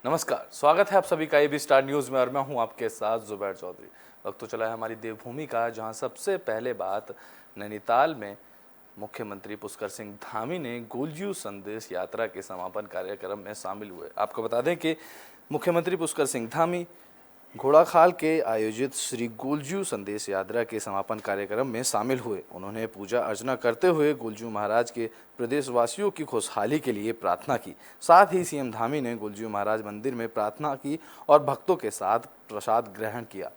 नमस्कार, स्वागत है आप सभी का एबी स्टार न्यूज में और मैं हूं आपके साथ जुबैर चौधरी। वक्त तो चला है हमारी देवभूमि का, जहां सबसे पहले बात नैनीताल में मुख्यमंत्री पुष्कर सिंह धामी ने गोलजू संदेश यात्रा के समापन कार्यक्रम में शामिल हुए। आपको बता दें कि मुख्यमंत्री पुष्कर सिंह धामी घोड़ाखाल के आयोजित श्री गोलजू संदेश यात्रा के समापन कार्यक्रम में शामिल हुए। उन्होंने पूजा अर्चना करते हुए गोलजू महाराज के प्रदेशवासियों की खुशहाली के लिए प्रार्थना की। साथ ही सीएम धामी ने गोलजू महाराज मंदिर में प्रार्थना की और भक्तों के साथ प्रसाद ग्रहण किया।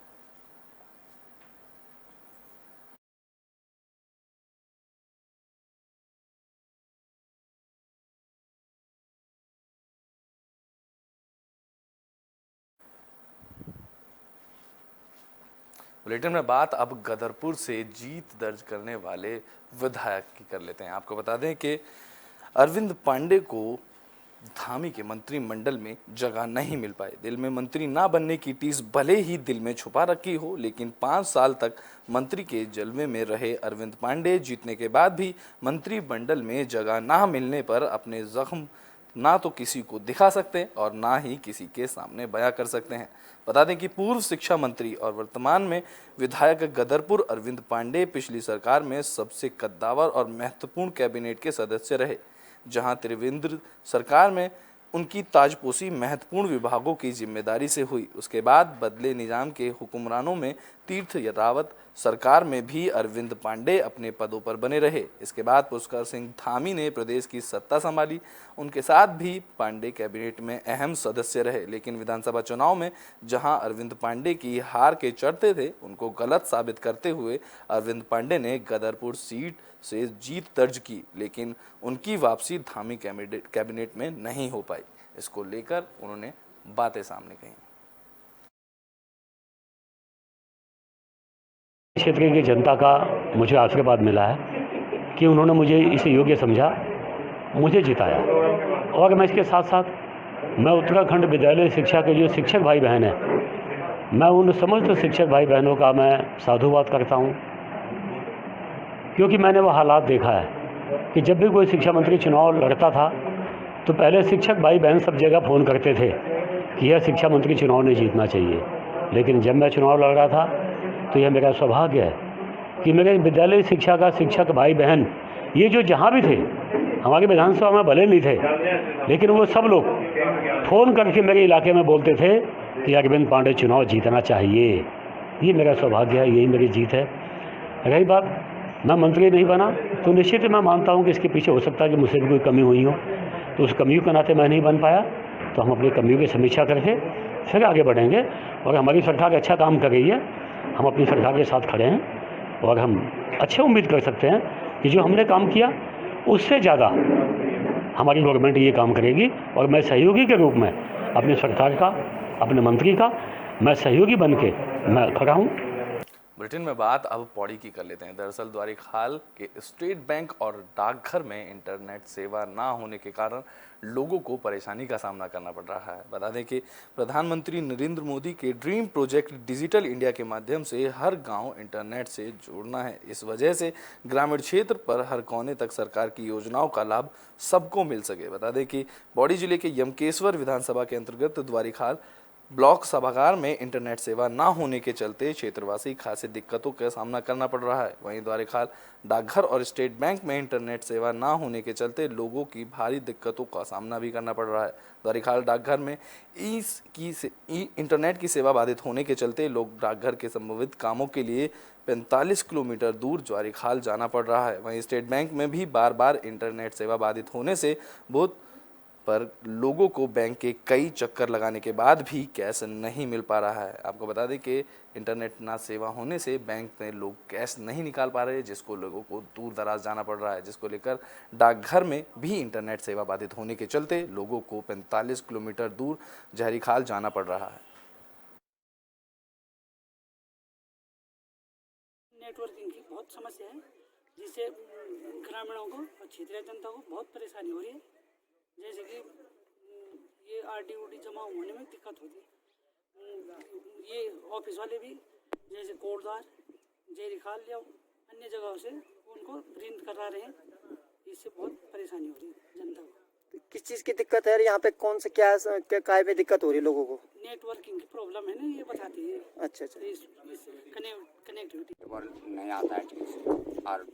बुलेटिन में बात अब गदरपुर से जीत दर्ज करने वाले विधायक की कर लेते हैं। आपको बता दें कि अरविंद पांडे को धामी के मंत्रिमंडल में जगह नहीं मिल पाई। दिल में मंत्री ना बनने की टीस भले ही दिल में छुपा रखी हो, लेकिन 5 साल तक मंत्री के जलवे में रहे अरविंद पांडे जीतने के बाद भी मंत्रिमंडल में जगह ना मिलने पर अपने जख्म ना तो किसी को दिखा सकते और ना ही किसी के सामने बयां कर सकते हैं। बता दें कि पूर्व शिक्षा मंत्री और वर्तमान में विधायक गदरपुर अरविंद पांडे पिछली सरकार में सबसे कद्दावर और महत्वपूर्ण कैबिनेट के सदस्य रहे, जहां त्रिवेंद्र सरकार में उनकी ताजपोशी महत्वपूर्ण विभागों की जिम्मेदारी से हुई। उसके बाद बदले निजाम के हुक्मरानों में तीर्थ रावत सरकार में भी अरविंद पांडे अपने पदों पर बने रहे। इसके बाद पुष्कर सिंह धामी ने प्रदेश की सत्ता संभाली। उनके साथ भी पांडे कैबिनेट में अहम सदस्य रहे, लेकिन विधानसभा चुनाव में जहां अरविंद पांडे की हार के चढ़ते थे, उनको गलत साबित करते हुए अरविंद पांडे ने गदरपुर सीट से जीत दर्ज की, लेकिन उनकी वापसी धामी कैबिनेट में नहीं हो पाई। इसको लेकर उन्होंने बातें सामने कही। क्षेत्र की जनता का मुझे आशीर्वाद मिला है कि उन्होंने मुझे इसे योग्य समझा, मुझे जिताया। और मैं इसके साथ साथ मैं उत्तराखंड विद्यालय शिक्षा के जो शिक्षक भाई बहन हैं, मैं उन समस्त शिक्षक भाई बहनों का मैं साधुवाद करता हूं, क्योंकि मैंने वो हालात देखा है कि जब भी कोई शिक्षा मंत्री चुनाव लड़ता था तो पहले शिक्षक भाई बहन सब जगह फ़ोन करते थे कि यह शिक्षा मंत्री चुनाव नहीं जीतना चाहिए। लेकिन जब मैं चुनाव लड़ रहा था तो यह मेरा सौभाग्य है कि मेरे विद्यालय शिक्षा का शिक्षक भाई बहन ये जो जहाँ भी थे, हमारी विधानसभा में भले नहीं थे, लेकिन वो सब लोग फ़ोन करके मेरे इलाके में बोलते थे कि अरविंद पांडे चुनाव जीतना चाहिए। ये मेरा सौभाग्य है, यही मेरी जीत है। रही बात मैं मंत्री नहीं बना तो निश्चित ही मैं मानता हूँ कि इसके पीछे हो सकता है कि मुझसे भी कोई कमी हुई हो, तो उस कमियों के नाते मैं नहीं बन पाया। तो हम अपनी कमियों की समीक्षा करके फिर आगे बढ़ेंगे और हमारी सरकार अच्छा काम कर रही है, हम अपनी सरकार के साथ खड़े हैं और हम अच्छे उम्मीद कर सकते हैं कि जो हमने काम किया उससे ज़्यादा हमारी गवर्नमेंट ये काम करेगी और मैं सहयोगी के रूप में अपनी सरकार का, अपने मंत्री का मैं सहयोगी बन के मैं खड़ा हूँ। बुलेटिन में बात अब पौड़ी की कर लेते हैं। दरअसल द्वारीखाल के स्टेट बैंक और डाकघर में इंटरनेट सेवा ना होने के कारण लोगों को परेशानी का सामना करना पड़ रहा है। बता दें कि प्रधानमंत्री नरेंद्र मोदी के ड्रीम प्रोजेक्ट डिजिटल इंडिया के माध्यम से हर गांव इंटरनेट से जोड़ना है। इस वजह से ग्रामीण क्षेत्र पर हर कोने तक सरकार की योजनाओं का लाभ सबको मिल सके। बता दें कि पौड़ी जिले के यमकेश्वर विधानसभा के अंतर्गत द्वारीखाल ब्लॉक सभागार में इंटरनेट सेवा ना होने के चलते क्षेत्रवासी खासी दिक्कतों का सामना करना पड़ रहा है। वहीं द्वारीखाल डाकघर और स्टेट बैंक में इंटरनेट सेवा ना होने के चलते लोगों की भारी दिक्कतों का सामना भी करना पड़ रहा है। द्वारीखाल डाकघर में इंटरनेट की सेवा बाधित होने के चलते लोग डाकघर के संबंधित कामों के लिए 45 किलोमीटर दूर द्वारीखाल जाना पड़ रहा है। वहीं स्टेट बैंक में भी बार बार इंटरनेट सेवा बाधित होने से बहुत पर लोगों को बैंक के कई चक्कर लगाने के बाद भी कैश नहीं मिल पा रहा है। आपको बता दें कि इंटरनेट ना सेवा होने से बैंक में लोग कैश नहीं निकाल पा रहे, जिसको लोगों को दूर दराज जाना पड़ रहा है, जिसको लेकर डाकघर में भी इंटरनेट सेवा बाधित होने के चलते लोगों को 45 किलोमीटर दूर जहरीखाल जाना पड़ रहा है। नेटवर्किंग की बहुत समस्या है, जिससे ग्रामीणों को और क्षेत्रीय जनता को बहुत परेशानी हो रही है। जैसे कि ये आरडी जमा होने में दिक्कत होती है। ये ऑफिस वाले भी जैसे कोटद्वार, जहरीखाल या अन्य जगहों से उनको प्रिंट करा रहे हैं, इससे बहुत परेशानी हो रही है जनता को। किस चीज़ की दिक्कत है यहाँ पे, कौन से क्या काय में दिक्कत हो रही है लोगों को? नेटवर्किंग की प्रॉब्लम है ना, ये बताते हैं। अच्छा अच्छा। कनेक्टिविटी नेटवर्क नहीं आता है ठीक से और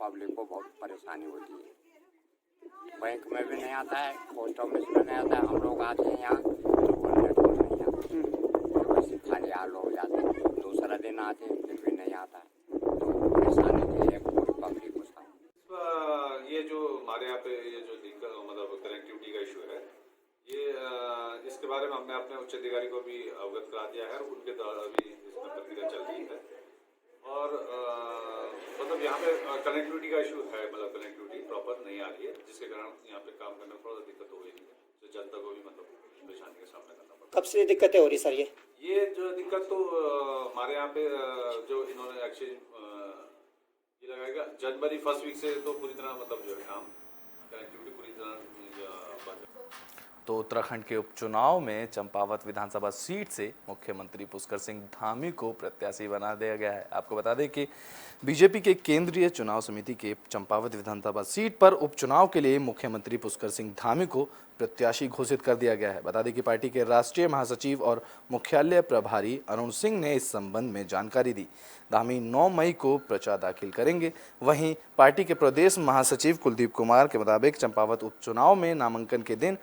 पब्लिक को बहुत परेशानी होती है। बैंक में भी नहीं आता है, पोस्ट ऑफिस में नहीं आता है। हम लोग आते हैं यहाँ तो कोई नेटवर्क नहीं आता, बस खाली आ लोग जाते हैं, दूसरा दिन आते हैं फिर भी नहीं आता है, तो परेशानी थी है पूरी पब्लिक को साथ। ये जो हमारे यहाँ पे ये जो दिक्कत मतलब कनेक्टिविटी का इशू है, ये इसके बारे में हमने अपने उच्च अधिकारी को भी अवगत करा दिया है, उनके द्वारा भी इसमें प्रक्रिया चल रही है। और मतलब यहाँ पे कनेक्टिविटी का इशू है, मतलब कनेक्टिविटी प्रॉपर नहीं आ रही है, जिसके कारण यहाँ पे काम करने में थोड़ा दिक्कत हो रही है, तो जनता को भी मतलब परेशानी का सामना करना पड़ता है। कब से दिक्कतें हो रही सर? ये जो दिक्कत तो हमारे यहाँ पे जो इन्होंने एक्सचेंज ये लगाएगा जनवरी फर्स्ट वीक से तो पूरी तरह मतलब जो है काम कनेक्टिविटी पूरी तरह बंद है। तो उत्तराखंड के उपचुनाव में चंपावत विधानसभा सीट से मुख्यमंत्री पुष्कर सिंह धामी को प्रत्याशी बना दिया गया है। आपको बता दें कि बीजेपी के केंद्रीय चुनाव समिति के चंपावत विधानसभा सीट पर उपचुनाव के लिए मुख्यमंत्री पुष्कर सिंह धामी को प्रत्याशी घोषित कर दिया गया है। बता दें कि पार्टी के राष्ट्रीय महासचिव और मुख्यालय प्रभारी अरुण सिंह ने इस संबंध में जानकारी दी। धामी 9 मई को पर्चा दाखिल करेंगे। वहीं पार्टी के प्रदेश महासचिव कुलदीप कुमार के मुताबिक चंपावत उपचुनाव में नामांकन के दिन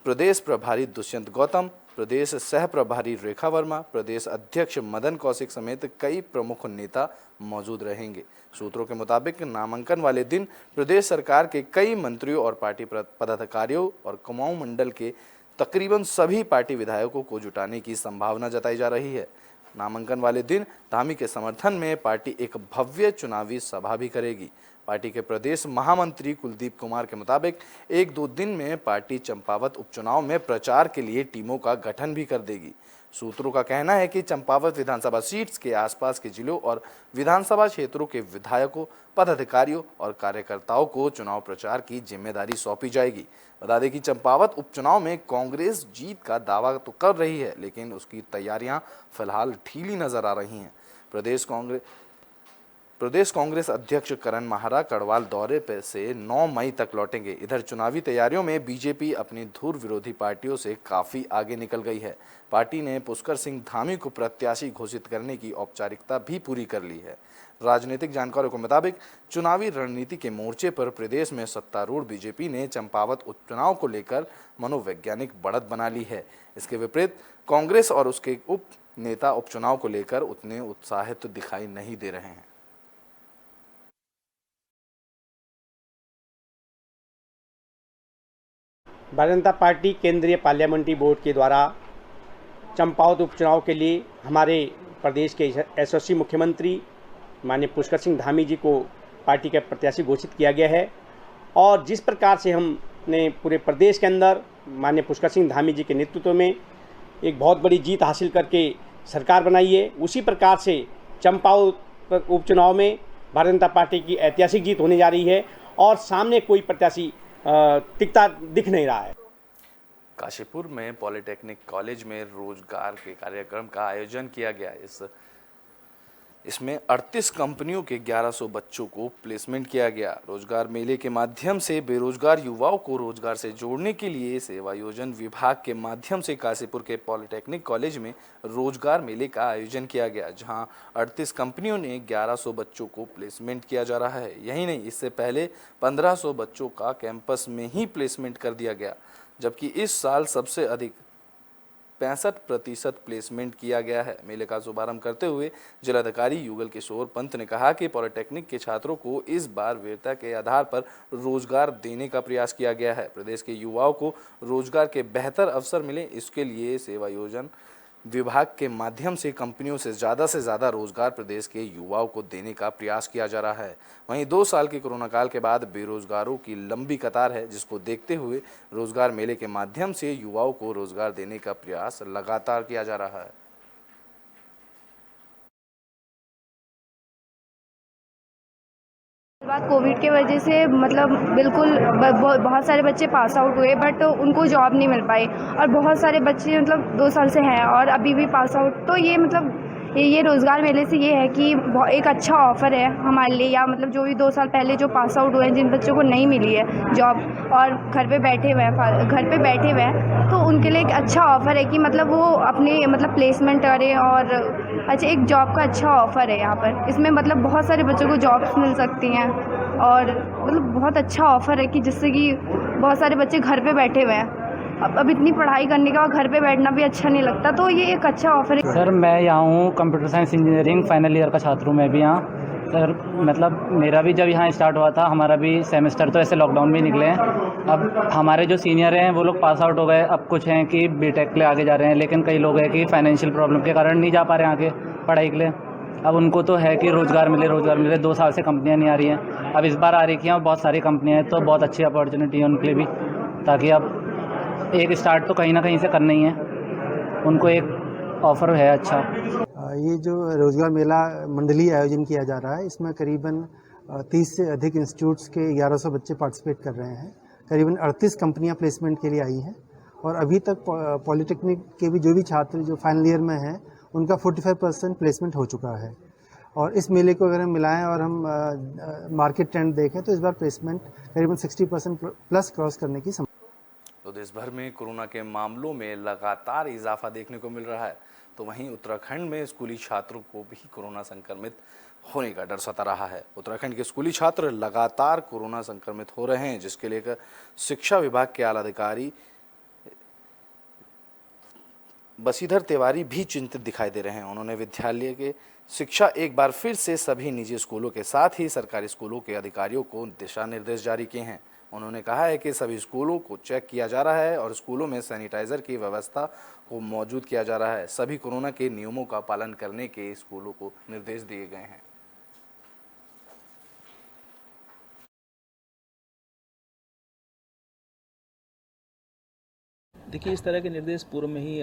प्रदेश प्रभारी दुष्यंत गौतम, प्रदेश सह प्रभारी रेखा वर्मा, प्रदेश अध्यक्ष मदन कौशिक समेत कई प्रमुख नेता मौजूद रहेंगे। सूत्रों के मुताबिक नामांकन वाले दिन प्रदेश सरकार के कई मंत्रियों और पार्टी पदाधिकारियों और कुमाऊं मंडल के तकरीबन सभी पार्टी विधायकों को जुटाने की संभावना जताई जा रही है। नामांकन वाले दिन धामी के समर्थन में पार्टी एक भव्य चुनावी सभा भी करेगी। पार्टी के प्रदेश महामंत्री कुलदीप कुमार के मुताबिक 1-2 दिन में पार्टी चंपावत उपचुनाव में प्रचार के लिए टीमों का गठन भी कर देगी। सूत्रों का कहना है कि चंपावत विधानसभा सीट्स के आसपास के जिलों और विधानसभा क्षेत्रों के विधायकों, पदाधिकारियों और कार्यकर्ताओं को चुनाव प्रचार की जिम्मेदारी सौंपी जाएगी। बता दें कि चंपावत उपचुनाव में कांग्रेस जीत का दावा तो कर रही है, लेकिन उसकी तैयारियां फिलहाल ढीली नजर आ रही हैं। प्रदेश कांग्रेस अध्यक्ष करण माहरा कड़वाल दौरे पे से 9 मई तक लौटेंगे। इधर चुनावी तैयारियों में बीजेपी अपनी धुर विरोधी पार्टियों से काफी आगे निकल गई है। पार्टी ने पुष्कर सिंह धामी को प्रत्याशी घोषित करने की औपचारिकता भी पूरी कर ली है। राजनीतिक जानकारों के मुताबिक चुनावी रणनीति के मोर्चे पर प्रदेश में सत्तारूढ़ बीजेपी ने चंपावत उपचुनाव को लेकर मनोवैज्ञानिक बढ़त बना ली है। इसके विपरीत कांग्रेस और उसके उप नेता उपचुनाव को लेकर उतने उत्साहित दिखाई नहीं दे रहे हैं। भारतीय जनता पार्टी केंद्रीय पार्लियामेंट्री बोर्ड के द्वारा चंपावत उपचुनाव के लिए हमारे प्रदेश के यशस्वी मुख्यमंत्री माननीय पुष्कर सिंह धामी जी को पार्टी का प्रत्याशी घोषित किया गया है। और जिस प्रकार से हमने पूरे प्रदेश के अंदर माननीय पुष्कर सिंह धामी जी के नेतृत्व में एक बहुत बड़ी जीत हासिल करके सरकार बनाई है, उसी प्रकार से चंपावत उपचुनाव में भारतीय जनता पार्टी की ऐतिहासिक जीत होने जा रही है और सामने कोई प्रत्याशी टिकता दिख नहीं रहा है। काशीपुर में पॉलिटेक्निक कॉलेज में रोजगार के कार्यक्रम का आयोजन किया गया। इसमें 38 कंपनियों के 1100 बच्चों को प्लेसमेंट किया गया। रोजगार मेले के माध्यम से बेरोजगार युवाओं को रोजगार से जोड़ने के लिए सेवायोजन विभाग के माध्यम से काशीपुर के पॉलिटेक्निक कॉलेज में रोजगार मेले का आयोजन किया गया, जहां 38 कंपनियों ने 1100 बच्चों को प्लेसमेंट किया जा रहा है। यही नहीं, इससे पहले 1500 बच्चों का कैंपस में ही प्लेसमेंट कर दिया गया, जबकि इस साल सबसे अधिक 65% प्लेसमेंट किया गया है। मेले का शुभारंभ करते हुए जिलाधिकारी युगल किशोर पंत ने कहा कि पॉलिटेक्निक के छात्रों को इस बार वीरता के आधार पर रोजगार देने का प्रयास किया गया है। प्रदेश के युवाओं को रोजगार के बेहतर अवसर मिले, इसके लिए सेवायोजन विभाग के माध्यम से कंपनियों से ज़्यादा रोजगार प्रदेश के युवाओं को देने का प्रयास किया जा रहा है। वहीं 2 साल के कोरोना काल के बाद बेरोजगारों की लंबी कतार है, जिसको देखते हुए रोजगार मेले के माध्यम से युवाओं को रोजगार देने का प्रयास लगातार किया जा रहा है। बात कोविड की वजह से मतलब बिल्कुल बहुत सारे बच्चे पास आउट हुए, बट उनको जॉब नहीं मिल पाई और बहुत सारे बच्चे मतलब 2 साल से हैं और अभी भी पास आउट। तो ये मतलब ये रोज़गार मेले से ये है कि एक अच्छा ऑफ़र है हमारे लिए, या मतलब जो भी 2 साल पहले जो पास आउट हुए हैं, जिन बच्चों को नहीं मिली है जॉब और घर पे बैठे हुए हैं, तो उनके लिए एक अच्छा ऑफ़र है कि मतलब वो अपने मतलब प्लेसमेंट करें, और अच्छा एक जॉब का अच्छा ऑफ़र है यहाँ पर। इसमें मतलब बहुत सारे बच्चों को जॉब्स मिल सकती हैं, और मतलब बहुत अच्छा ऑफ़र है कि जिससे कि बहुत सारे बच्चे घर पे बैठे हुए हैं। अब इतनी पढ़ाई करने का और घर पे बैठना भी अच्छा नहीं लगता, तो ये एक अच्छा ऑफ़र है। सर मैं यहाँ हूँ computer science engineering final year का छात्र हूँ मैं भी यहाँ। सर मतलब मेरा भी जब यहाँ स्टार्ट हुआ था, हमारा भी सेमेस्टर तो ऐसे लॉकडाउन में निकले हैं। अब हमारे जो सीनियर हैं वो लोग पास आउट हो गए, अब कुछ हैं कि बीटेक के लिए आगे जा रहे हैं, लेकिन कई लोग हैं कि फाइनेंशियल प्रॉब्लम के कारण नहीं जा पा रहे हैं आगे पढ़ाई के लिए। अब उनको तो है कि रोज़गार मिले, 2 साल से कंपनियाँ नहीं आ रही हैं, अब इस बार आ रही हैं, बहुत सारी कंपनियाँ हैं, तो बहुत अच्छी अपॉर्चुनिटी है उनके लिए भी, ताकि अब एक स्टार्ट तो कहीं ना कहीं से करना ही है, उनको एक ऑफ़र है अच्छा। ये जो रोज़गार मेला मंडलीय आयोजन किया जा रहा है, इसमें करीबन 30 से अधिक इंस्टीट्यूट्स के 1100 बच्चे पार्टिसिपेट कर रहे हैं। करीबन 38 कंपनियां प्लेसमेंट के लिए आई हैं, और अभी तक पॉलिटेक्निक के भी जो भी छात्र जो फाइनल ईयर में हैं उनका 45% प्लेसमेंट हो चुका है। और इस मेले को अगर हम मिलाएं और हम मार्केट ट्रेंड देखें तो इस बार प्लेसमेंट करीबन 60% प्लस क्रॉस करने की तो देश भर में कोरोना के मामलों में लगातार इजाफा देखने को मिल रहा है, तो वहीं उत्तराखंड में स्कूली छात्रों को भी कोरोना संक्रमित होने का डर सता रहा है। उत्तराखंड के स्कूली छात्र लगातार कोरोना संक्रमित हो रहे हैं, जिसके लेकर शिक्षा विभाग के आला अधिकारी बसीधर तिवारी भी चिंतित दिखाई दे रहे हैं। उन्होंने विद्यालय के शिक्षा एक बार फिर से सभी निजी स्कूलों के साथ ही सरकारी स्कूलों के अधिकारियों को दिशा निर्देश जारी किए हैं। उन्होंने कहा है कि सभी स्कूलों को चेक किया जा रहा है और स्कूलों में सैनिटाइजर की व्यवस्था को मौजूद किया जा रहा है। सभी कोरोना के नियमों का पालन करने के स्कूलों को निर्देश दिए गए हैं। देखिए, इस तरह के निर्देश पूर्व में ही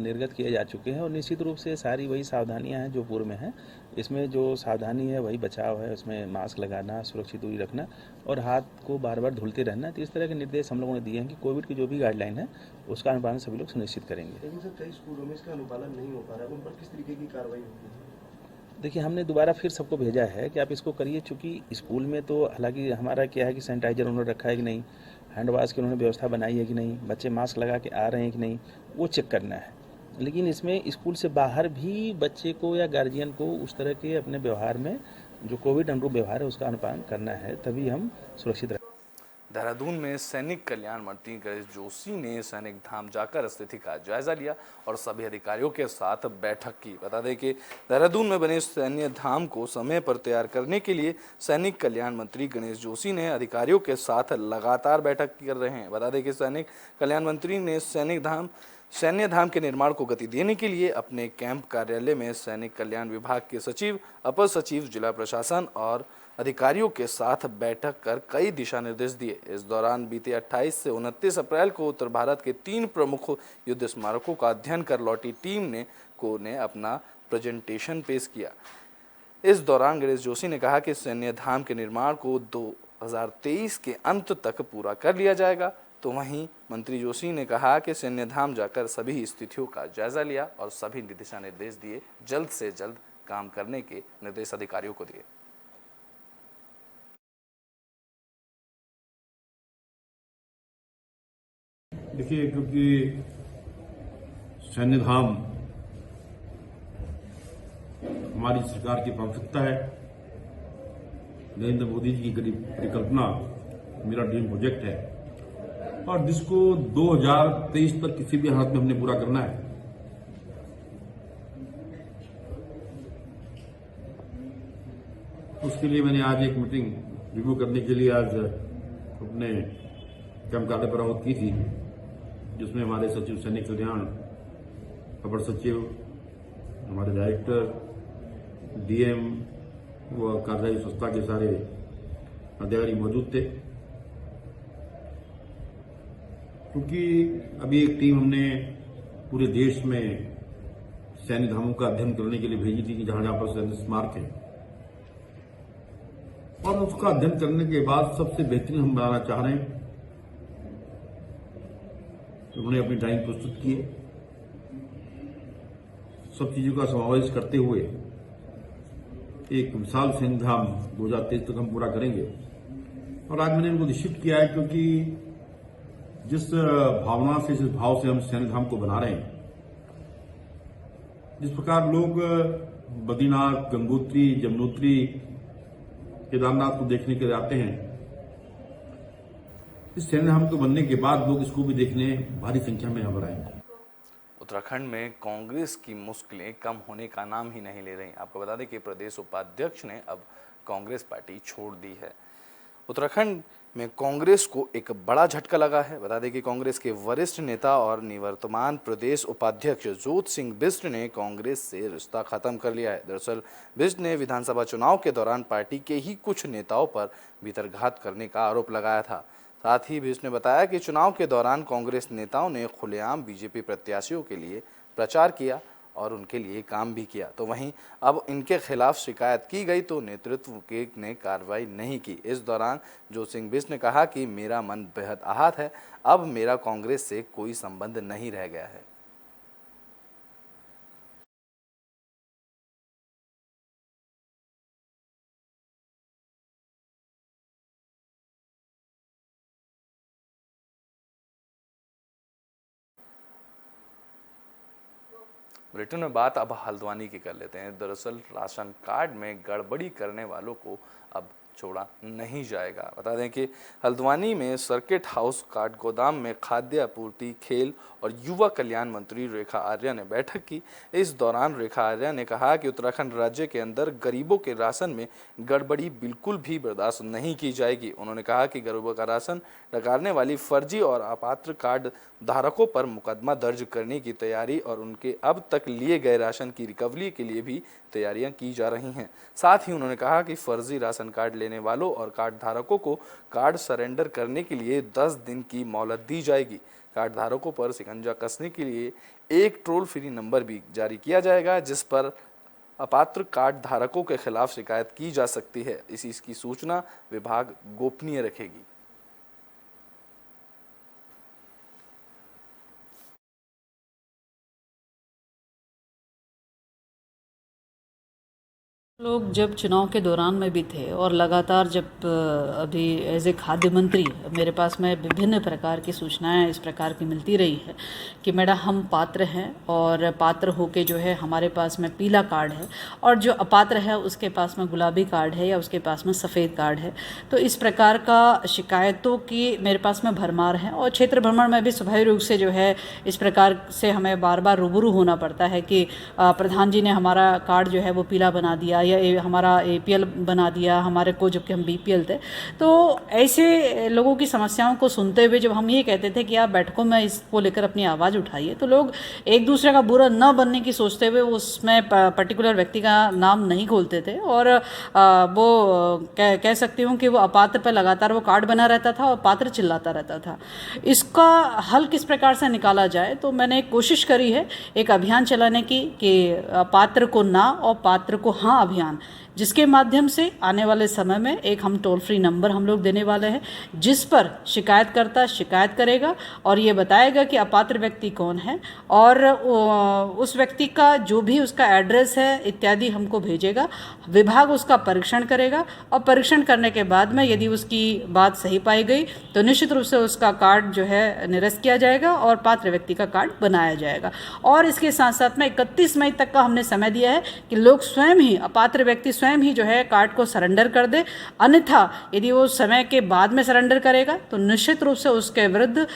निर्गत किए जा चुके हैं, और निश्चित रूप से सारी वही सावधानियां हैं जो पूर्व में हैं। इसमें जो सावधानी है वही बचाव है, उसमें मास्क लगाना, सुरक्षित दूरी रखना और हाथ को बार बार धुलते रहना। तो इस तरह के निर्देश हम लोगों ने दिए हैं कि कोविड की जो भी गाइडलाइन है उसका अनुपालन सभी लोग सुनिश्चित करेंगे। लेकिन सर कई स्कूलों में इसका अनुपालन नहीं हो पा रहा है, उन पर किस तरीके की कार्रवाई होगी? देखिए, हमने दोबारा फिर सबको भेजा है कि आप इसको करिए, चूँकि स्कूल में तो हालांकि हमारा क्या है कि सैनिटाइजर उन्होंने रखा है कि नहीं, हैंड वॉश की उन्होंने व्यवस्था बनाई है कि नहीं, बच्चे मास्क लगा के आ रहे हैं कि नहीं, वो चेक करना है। लेकिन इसमें स्कूल से बाहर भी बच्चे को या गार्जियन को उस तरह के अपने व्यवहार में जो कोविड अनुरूप व्यवहार है उसका अनुपालन करना है, तभी हम सुरक्षित रहें। देहरादून में सैनिक कल्याण मंत्री गणेश जोशी ने सैनिक धाम जाकर स्थिति का जायजा लिया और सभी अधिकारियों के साथ बैठक की। बता दें कि देहरादून में बने सैन्य धाम को समय पर तैयार करने के लिए सैनिक कल्याण मंत्री गणेश जोशी ने अधिकारियों के साथ लगातार बैठक कर रहे हैं। बता दें कि सैनिक कल्याण मंत्री ने सैन्य धाम के निर्माण को गति देने के लिए अपने कैंप कार्यालय में सैनिक कल्याण विभाग के सचिव, अपर सचिव, जिला प्रशासन और अधिकारियों के साथ बैठक कर कई दिशा निर्देश दिए। इस दौरान बीते 28 से 29 अप्रैल को उत्तर भारत के 3 प्रमुख युद्ध स्मारकों का अध्ययन कर लौटी टीम ने अपना प्रेजेंटेशन पेश किया। इस दौरान गणेश जोशी ने कहा कि सैन्य धाम के निर्माण को 2023 के अंत तक पूरा कर लिया जाएगा। तो वहीं मंत्री जोशी ने कहा कि सैन्य धाम जाकर सभी स्थितियों का जायजा लिया और सभी दिशा निर्देश दिए, जल्द से जल्द काम करने के निर्देश अधिकारियों को दिए। देखिए, क्योंकि सैन्य धाम हमारी सरकार की प्राथमिकता है, नरेंद्र मोदी जी की परिकल्पना मेरा ड्रीम प्रोजेक्ट है और जिसको 2023 तक किसी भी हालत में हमने पूरा करना है। उसके लिए मैंने आज एक मीटिंग रिव्यू करने के लिए आज अपने कैंप कार्यालय पर आहूत की थी, जिसमें हमारे सचिव सैनिक कल्याण, अपर सचिव, हमारे डायरेक्टर, डीएम व कार्यदायी संस्था के सारे अधिकारी मौजूद थे। क्योंकि अभी एक टीम हमने पूरे देश में सैन्य धामों का अध्ययन करने के लिए भेजी थी कि जहां जहां पर सैन्य स्मारक है, और उसका अध्ययन करने के बाद सबसे बेहतरीन हम बनाना चाह रहे हैं। उन्होंने अपनी ड्राइंग प्रस्तुत की है, सब चीज़ों का समावेश करते हुए एक विशाल सैन्य धाम 2023 तक हम पूरा करेंगे। और आज मैंने इनको निश्चित किया है, क्योंकि जिस भावना से, जिस भाव से हम सैन्य धाम को बना रहे हैं, जिस प्रकार लोग बद्रीनाथ, गंगोत्री, यमुनोत्री, केदारनाथ को देखने के लिए आते हैं, इस सैन्य धाम को बनने के बाद लोग इसको भी देखने भारी संख्या में यहाँ पर आएंगे। उत्तराखंड में कांग्रेस की मुश्किलें कम होने का नाम ही नहीं ले रही। आपको बता दें कि प्रदेश उपाध्यक्ष ने अब कांग्रेस पार्टी छोड़ दी है। उत्तराखंड में कांग्रेस को एक बड़ा झटका लगा है। बता दें कि कांग्रेस के वरिष्ठ नेता और निवर्तमान प्रदेश उपाध्यक्ष जोत सिंह बिष्ट ने कांग्रेस से रिश्ता खत्म कर लिया है। दरअसल बिष्ट ने विधानसभा चुनाव के दौरान पार्टी के ही कुछ नेताओं पर भीतरघात करने का आरोप लगाया था। साथ ही बिष्ट ने बताया कि चुनाव के दौरान कांग्रेस नेताओं ने खुलेआम बीजेपी प्रत्याशियों के लिए प्रचार किया और उनके लिए काम भी किया। तो वहीं अब इनके खिलाफ शिकायत की गई तो नेतृत्व ने कार्रवाई नहीं की। इस दौरान जोत सिंह बिष्ट ने कहा कि मेरा मन बेहद आहत है, अब मेरा कांग्रेस से कोई संबंध नहीं रह गया है। ब्रिटेन में बात अब हल्द्वानी की कर लेते हैं। दरअसल राशन कार्ड में गड़बड़ी करने वालों को अब छोड़ा नहीं जाएगा। बता दें कि हल्द्वानी में सर्किट हाउस कार्ड गोदाम में खाद्य आपूर्ति, खेल और युवा कल्याण मंत्री रेखा आर्या ने बैठक की। इस दौरान रेखा आर्या ने कहा कि उत्तराखंड राज्य के अंदर गरीबों के राशन में गड़बड़ी बिल्कुल भी बर्दाश्त नहीं की जाएगी। उन्होंने कहा कि गरीबों का राशन डकारने वाली फर्जी और अपात्र कार्ड धारकों पर मुकदमा दर्ज करने की तैयारी और उनके अब तक लिए गए राशन की रिकवरी के लिए भी तैयारियां की जा रही हैं। साथ ही उन्होंने कहा कि फर्जी राशन कार्ड लेने वालों और कार्ड धारकों को कार्ड सरेंडर करने के लिए 10 दिन की मोहलत दी जाएगी। कार्ड धारकों पर शिकंजा कसने के लिए एक टोल फ्री नंबर भी जारी किया जाएगा, जिस पर अपात्र कार्ड धारकों के खिलाफ शिकायत की जा सकती है। इसकी सूचना विभाग गोपनीय रखेगी। लोग जब चुनाव के दौरान में भी थे और लगातार जब अभी एज ए खाद्य मंत्री मेरे पास में विभिन्न प्रकार की सूचनाएं इस प्रकार की मिलती रही है कि मैडम हम पात्र हैं और पात्र होके जो है हमारे पास में पीला कार्ड है और जो अपात्र है उसके पास में गुलाबी कार्ड है या उसके पास में सफ़ेद कार्ड है। तो इस प्रकार का शिकायतों की मेरे पास में भरमार है और क्षेत्र भ्रमण में भी स्वाभाविक रूप से जो है इस प्रकार से हमें बार बार रूबरू होना पड़ता है कि प्रधान जी ने हमारा कार्ड जो है वो पीला बना दिया या हमारा APL बना दिया हमारे को, जबकि हम BPL थे। तो ऐसे लोगों की समस्याओं को सुनते हुए जब हम ये कहते थे कि आप बैठकों में इसको लेकर अपनी आवाज़ उठाइए, तो लोग एक दूसरे का बुरा न बनने की सोचते हुए उसमें पर्टिकुलर व्यक्ति का नाम नहीं खोलते थे और वो कह सकती हूँ कि वो अपात्र पर लगातार वो कार्ड बना रहता था और पात्र चिल्लाता रहता था। इसका हल किस प्रकार से निकाला जाए, तो मैंने एक कोशिश करी है एक अभियान चलाने की कि पात्र को ना और पात्र को हाँ अभियान, जिसके माध्यम से आने वाले समय में एक हम टोल फ्री नंबर हम लोग देने वाले हैं, जिस पर शिकायतकर्ता शिकायत करेगा और ये बताएगा कि अपात्र व्यक्ति कौन है और उस व्यक्ति का जो भी उसका एड्रेस है इत्यादि हमको भेजेगा। विभाग उसका परीक्षण करेगा और परीक्षण करने के बाद में यदि उसकी बात सही पाई गई तो निश्चित रूप से उसका कार्ड जो है निरस्त किया जाएगा और पात्र व्यक्ति का कार्ड बनाया जाएगा। और इसके साथ साथ में 31 मई तक का हमने समय दिया है कि लोग स्वयं ही, अपात्र व्यक्ति स्वयं ही जो है कार्ड को सरेंडर कर दे। अन्यथा यदि वो समय के बाद में सरेंडर करेगा तो निश्चित रूप से उसके विरुद्ध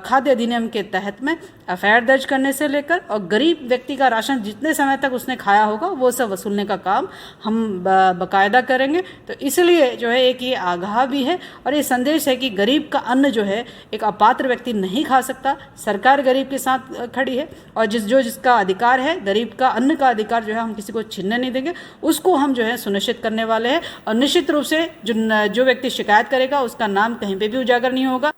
खाद्य अधिनियम के तहत में FIR दर्ज करने से लेकर और गरीब व्यक्ति का राशन जितने समय तक उसने खाया होगा वो सब वसूलने का काम हम बाकायदा करेंगे। तो इसलिए जो है एक ये आगाह भी है और ये संदेश है कि गरीब का अन्न जो है एक अपात्र व्यक्ति नहीं खा सकता। सरकार गरीब के साथ खड़ी है और जिसका अधिकार है, गरीब का अन्न का अधिकार जो है हम किसी को छीनने नहीं देंगे, उसको हम जो है सुनिश्चित करने वाले हैं। और निश्चित रूप से जो व्यक्ति शिकायत करेगा उसका नाम कहीं पे भी उजागर नहीं होगा।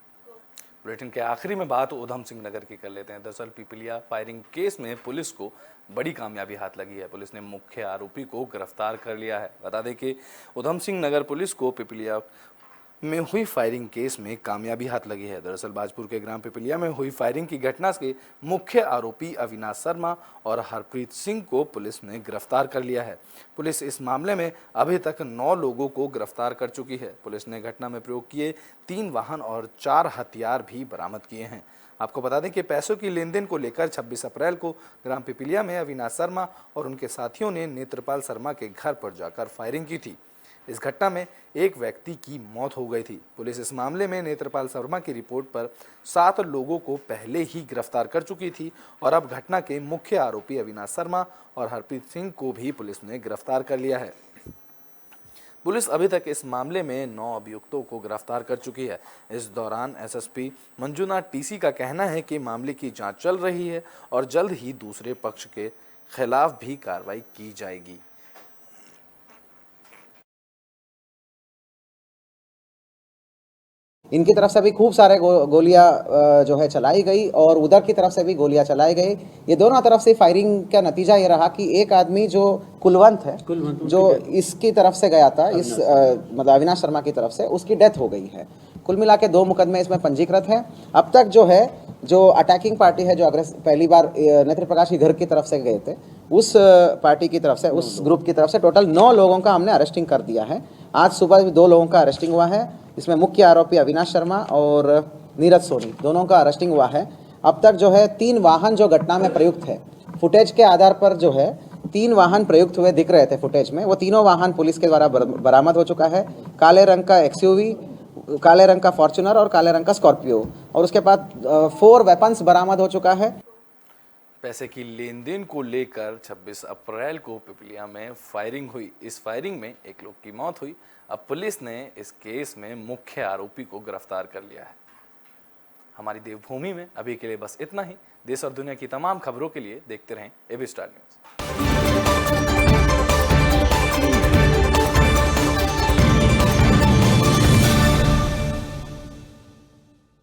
बुलेटिन के आखिरी में बात उधम सिंह नगर की कर लेते हैं। दरअसल पिपलिया फायरिंग केस में पुलिस को बड़ी कामयाबी हाथ लगी है। पुलिस ने मुख्य आरोपी को गिरफ्तार कर लिया है। बता दें कि उधम सिंह नगर पुलिस को पिपलिया में हुई फायरिंग केस में कामयाबी हाथ लगी है। दरअसल बाजपुर के ग्राम पिपलिया में हुई फायरिंग की घटना के मुख्य आरोपी अविनाश शर्मा और हरप्रीत सिंह को पुलिस ने गिरफ्तार कर लिया है। पुलिस इस मामले में अभी तक 9 लोगों को गिरफ्तार कर चुकी है। पुलिस ने घटना में प्रयोग किए 3 वाहन और 4 हथियार भी बरामद किए हैं। आपको बता दें कि पैसों की लेनदेन को लेकर 26 अप्रैल को ग्राम पिपलिया में अविनाश शर्मा और उनके साथियों ने नेत्रपाल शर्मा के घर पर जाकर फायरिंग की थी। इस घटना में एक व्यक्ति की मौत हो गई थी। पुलिस इस मामले में नेत्रपाल शर्मा की रिपोर्ट पर 7 लोगों को पहले ही गिरफ्तार कर चुकी थी और अब घटना के मुख्य आरोपी अविनाश शर्मा और हरप्रीत सिंह को भी पुलिस ने गिरफ्तार कर लिया है। पुलिस अभी तक इस मामले में 9 अभियुक्तों को गिरफ्तार कर चुकी है। इस दौरान एसएसपी मंजुनाथ टीसी का कहना है कि मामले की जांच चल रही है और जल्द ही दूसरे पक्ष के खिलाफ भी कार्रवाई की जाएगी। इनकी तरफ से भी खूब सारे गोलियां जो है चलाई गई और उधर की तरफ से भी गोलियां चलाई गई। ये दोनों तरफ से फायरिंग का नतीजा ये रहा कि एक आदमी जो कुलवंत है, जो इसकी तरफ से गया था, इस मतलब अविनाश शर्मा की तरफ से, उसकी डेथ हो गई है। कुल मिला के 2 मुकदमे इसमें पंजीकृत हैं। अब तक जो है, जो अटैकिंग पार्टी है, जो पहली बार नेत्र प्रकाश के घर की तरफ से गए थे, उस पार्टी की तरफ से, उस ग्रुप की तरफ से टोटल 9 लोगों का हमने अरेस्टिंग कर दिया है। आज सुबह भी 2 लोगों का अरेस्टिंग हुआ है। इसमें मुख्य आरोपी अविनाश शर्मा और नीरज सोनी दोनों का अरेस्टिंग हुआ है। अब तक जो है 3 वाहन जो घटना में प्रयुक्त है, फुटेज के आधार पर जो है 3 वाहन प्रयुक्त हुए दिख रहे थे फुटेज में, वो तीनों वाहन पुलिस के द्वारा बरामद हो चुका है। काले रंग का एक्सयूवी, काले रंग का फॉर्च्यूनर और काले रंग का स्कॉर्पियो, और उसके बाद 4 वेपन्स बरामद हो चुका है। पैसे की लेनदेन को लेकर 26 अप्रैल को पिपलिया में फायरिंग हुई। इस फायरिंग में एक लोग की मौत हुई। अब पुलिस ने इस केस में मुख्य आरोपी को गिरफ्तार कर लिया है। हमारी देवभूमि में अभी के लिए बस इतना ही। देश और दुनिया की तमाम खबरों के लिए देखते रहें एबी स्टार न्यूज़।